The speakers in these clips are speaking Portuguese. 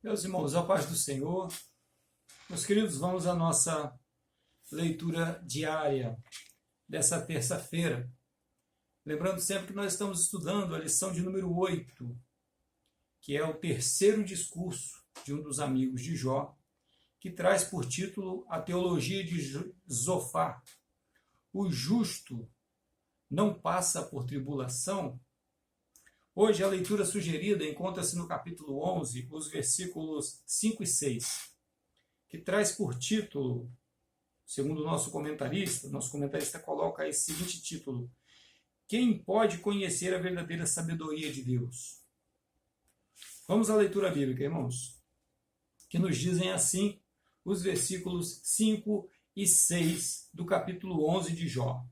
Meus irmãos, a paz do Senhor. Meus queridos, vamos à nossa leitura diária dessa terça-feira. Lembrando sempre que nós estamos estudando a lição de número 8, que é o terceiro discurso de um dos amigos de Jó, que traz por título a teologia de Zofar. O justo não passa por tribulação? Hoje a leitura sugerida encontra-se no capítulo 11, os versículos 5 e 6, que traz por título, segundo o nosso comentarista coloca esse seguinte título: Quem pode conhecer a verdadeira sabedoria de Deus? Vamos à leitura bíblica, irmãos, que nos dizem assim os versículos 5 e 6 do capítulo 11 de Jó.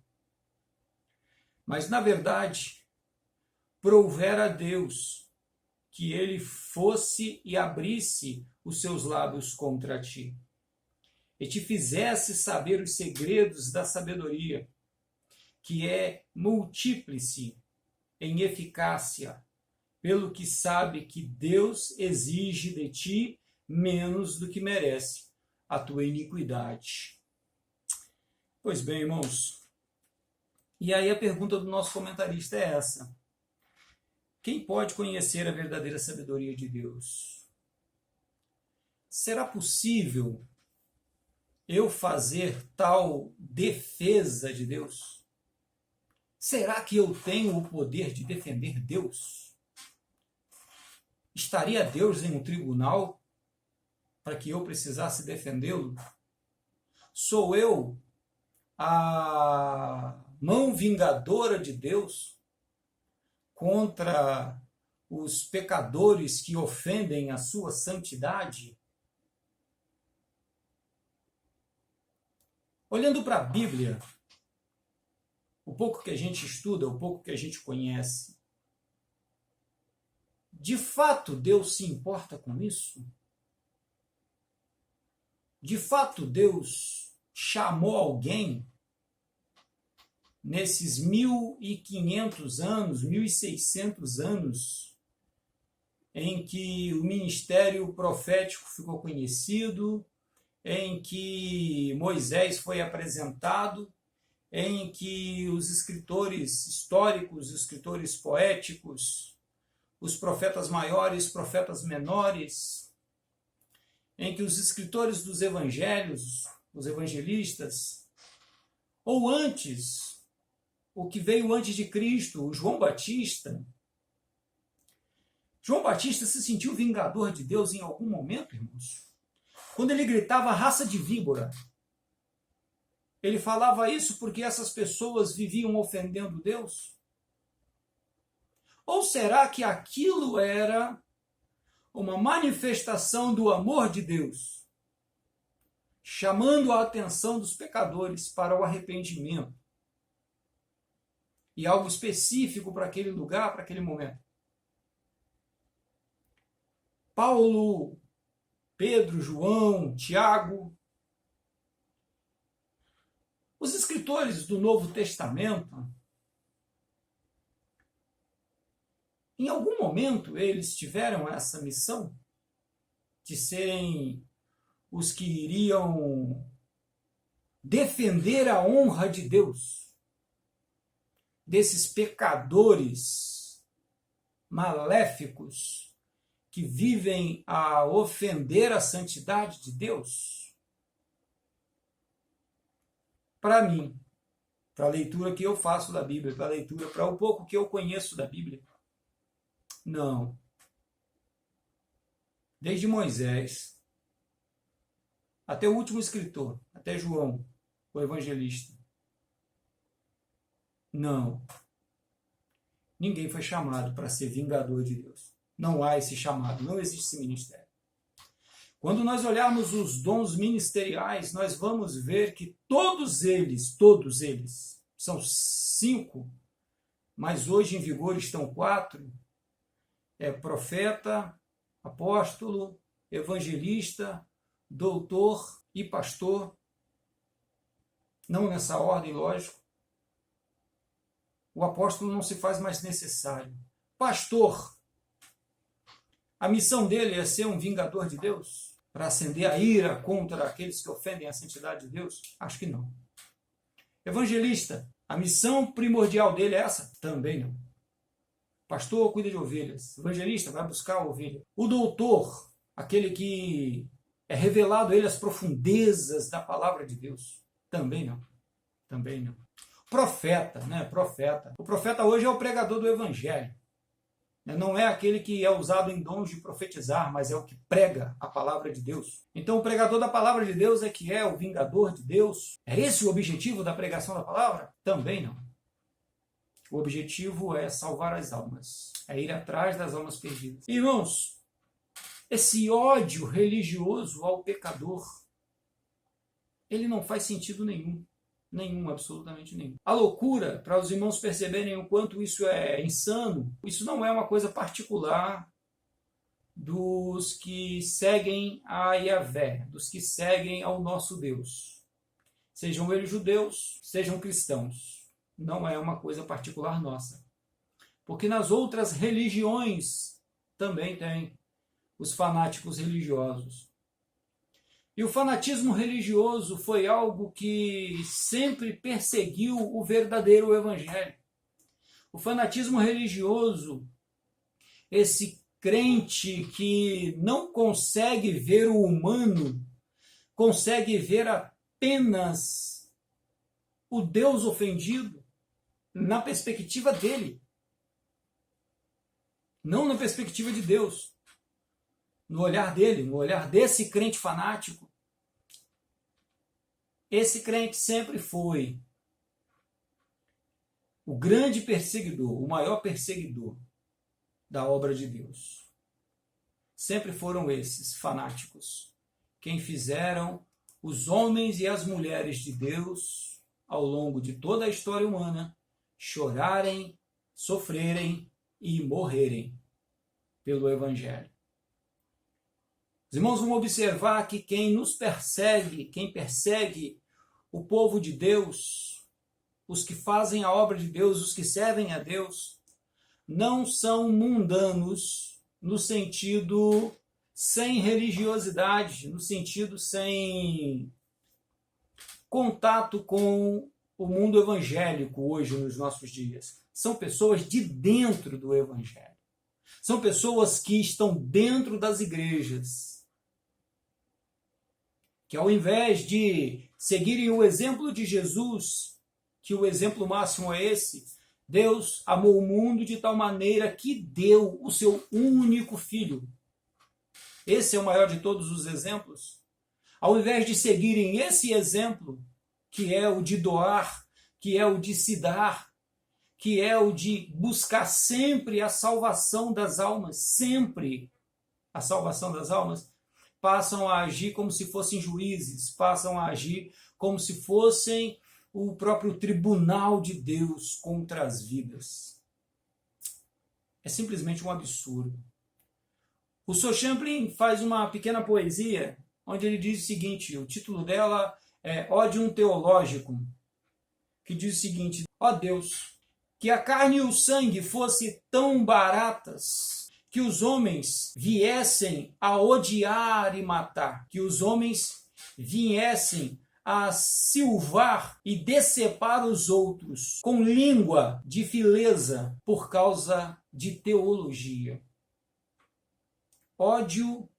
Mas, na verdade, prouvera a Deus que ele fosse e abrisse os seus lábios contra ti, e te fizesse saber os segredos da sabedoria, que é multíplice em eficácia, pelo que sabe que Deus exige de ti menos do que merece a tua iniquidade. Pois bem, irmãos, e aí a pergunta do nosso comentarista é essa: quem pode conhecer a verdadeira sabedoria de Deus? Será possível eu fazer tal defesa de Deus? Será que eu tenho o poder de defender Deus? Estaria Deus em um tribunal para que eu precisasse defendê-lo? Sou eu a mão vingadora de Deus contra os pecadores que ofendem a sua santidade? Olhando para a Bíblia, o pouco que a gente estuda, o pouco que a gente conhece, de fato Deus se importa com isso? De fato Deus chamou alguém nesses 1.500 anos, 1.600 anos, em que o ministério profético ficou conhecido, em que Moisés foi apresentado, em que os escritores históricos, os escritores poéticos, os profetas maiores, profetas menores, em que os escritores dos evangelhos, os evangelistas, ou antes, o que veio antes de Cristo, o João Batista. João Batista se sentiu vingador de Deus em algum momento, irmãos? Quando ele gritava raça de víbora, ele falava isso porque essas pessoas viviam ofendendo Deus? Ou será que aquilo era uma manifestação do amor de Deus, chamando a atenção dos pecadores para o arrependimento? E algo específico para aquele lugar, para aquele momento. Paulo, Pedro, João, Tiago, os escritores do Novo Testamento, em algum momento eles tiveram essa missão de serem os que iriam defender a honra de Deus, desses pecadores maléficos que vivem a ofender a santidade de Deus? Para mim, para a leitura que eu faço da Bíblia, para a leitura, para o pouco que eu conheço da Bíblia, não. Desde Moisés até o último escritor, até João, o evangelista, não. Ninguém foi chamado para ser vingador de Deus. Não há esse chamado, não existe esse ministério. Quando nós olharmos os dons ministeriais, nós vamos ver que todos eles, são 5, mas hoje em vigor estão 4, profeta, apóstolo, evangelista, doutor e pastor, não nessa ordem, lógico. O apóstolo não se faz mais necessário. Pastor, A missão dele é ser um vingador de Deus? Para acender a ira contra aqueles que ofendem a santidade de Deus? Acho que não. Evangelista, a missão primordial dele é essa? Também não. Pastor cuida de ovelhas. Evangelista vai buscar a ovelha. O doutor, aquele que é revelado a ele as profundezas da palavra de Deus? Também não. Também não. Profeta, né? Profeta. O profeta hoje é o pregador do evangelho. Não é aquele que é usado em dons de profetizar, mas é o que prega a palavra de Deus. Então o pregador da palavra de Deus é que é o vingador de Deus. É esse o objetivo da pregação da palavra? Também não. O objetivo é salvar as almas, é ir atrás das almas perdidas. Irmãos, esse ódio religioso ao pecador, ele não faz sentido nenhum. Nenhum, absolutamente nenhum. A loucura, para os irmãos perceberem o quanto isso é insano, isso não é uma coisa particular dos que seguem a Yahvé, dos que seguem ao nosso Deus. Sejam eles judeus, sejam cristãos. Não é uma coisa particular nossa. Porque nas outras religiões também tem os fanáticos religiosos. E o fanatismo religioso foi algo que sempre perseguiu o verdadeiro evangelho. O fanatismo religioso, esse crente que não consegue ver o humano, consegue ver apenas o Deus ofendido na perspectiva dele, não na perspectiva de Deus. No olhar dele, no olhar desse crente fanático, esse crente sempre foi o grande perseguidor, o maior perseguidor da obra de Deus. Sempre foram esses fanáticos quem fizeram os homens e as mulheres de Deus, ao longo de toda a história humana, chorarem, sofrerem e morrerem pelo Evangelho. Os irmãos vão observar que quem nos persegue, quem persegue o povo de Deus, os que fazem a obra de Deus, os que servem a Deus, não são mundanos no sentido sem religiosidade, no sentido sem contato com o mundo evangélico hoje nos nossos dias. São pessoas de dentro do Evangelho. São pessoas que estão dentro das igrejas, que ao invés de seguirem o exemplo de Jesus, que o exemplo máximo é esse, Deus amou o mundo de tal maneira que deu o seu único filho. Esse é o maior de todos os exemplos. Ao invés de seguirem esse exemplo, que é o de doar, que é o de se dar, que é o de buscar sempre a salvação das almas, sempre a salvação das almas, passam a agir como se fossem juízes, passam a agir como se fossem o próprio tribunal de Deus contra as vidas. É simplesmente um absurdo. O Sr. Champlin faz uma pequena poesia onde ele diz o seguinte, o título dela é Odium Theologicum, que diz o seguinte: ó Deus, que a carne e o sangue fossem tão baratas que os homens viessem a odiar e matar, que os homens viessem a silvar e decepar os outros com língua de vileza por causa de teologia. Ódio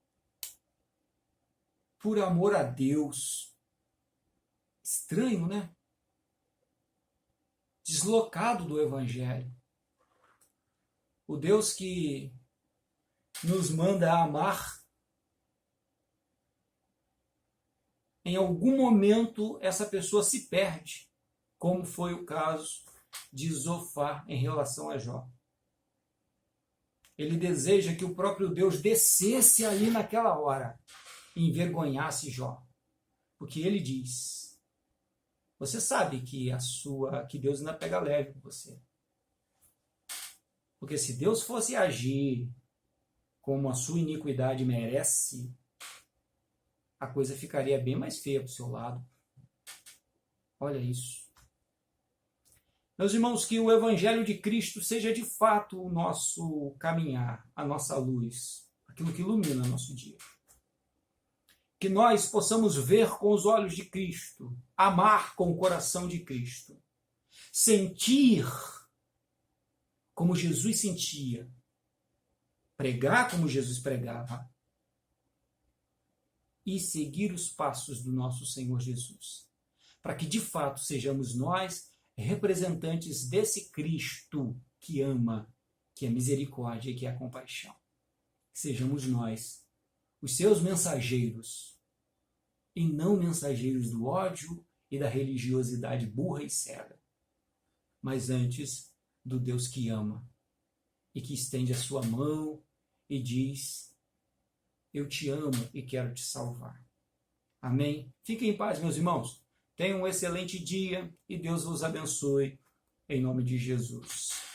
por amor a Deus. Estranho, né? Deslocado do Evangelho. O Deus que nos manda amar, em algum momento essa pessoa se perde, como foi o caso de Zofar em relação a Jó. Ele deseja que o próprio Deus descesse ali naquela hora e envergonhasse Jó. Porque ele diz, você sabe que Deus ainda pega leve com você. Porque se Deus fosse agir como a sua iniquidade merece, a coisa ficaria bem mais feia para o seu lado. Olha isso. Meus irmãos, que o Evangelho de Cristo seja de fato o nosso caminhar, a nossa luz, aquilo que ilumina nosso dia. Que nós possamos ver com os olhos de Cristo, amar com o coração de Cristo, sentir como Jesus sentia, pregar como Jesus pregava e seguir os passos do nosso Senhor Jesus, para que de fato sejamos nós representantes desse Cristo que ama, que é misericórdia e que é compaixão. Que sejamos nós os seus mensageiros, e não mensageiros do ódio e da religiosidade burra e cega, mas antes do Deus que ama e que estende a sua mão e diz: eu te amo e quero te salvar. Amém? Fiquem em paz, meus irmãos. Tenham um excelente dia e Deus vos abençoe, em nome de Jesus.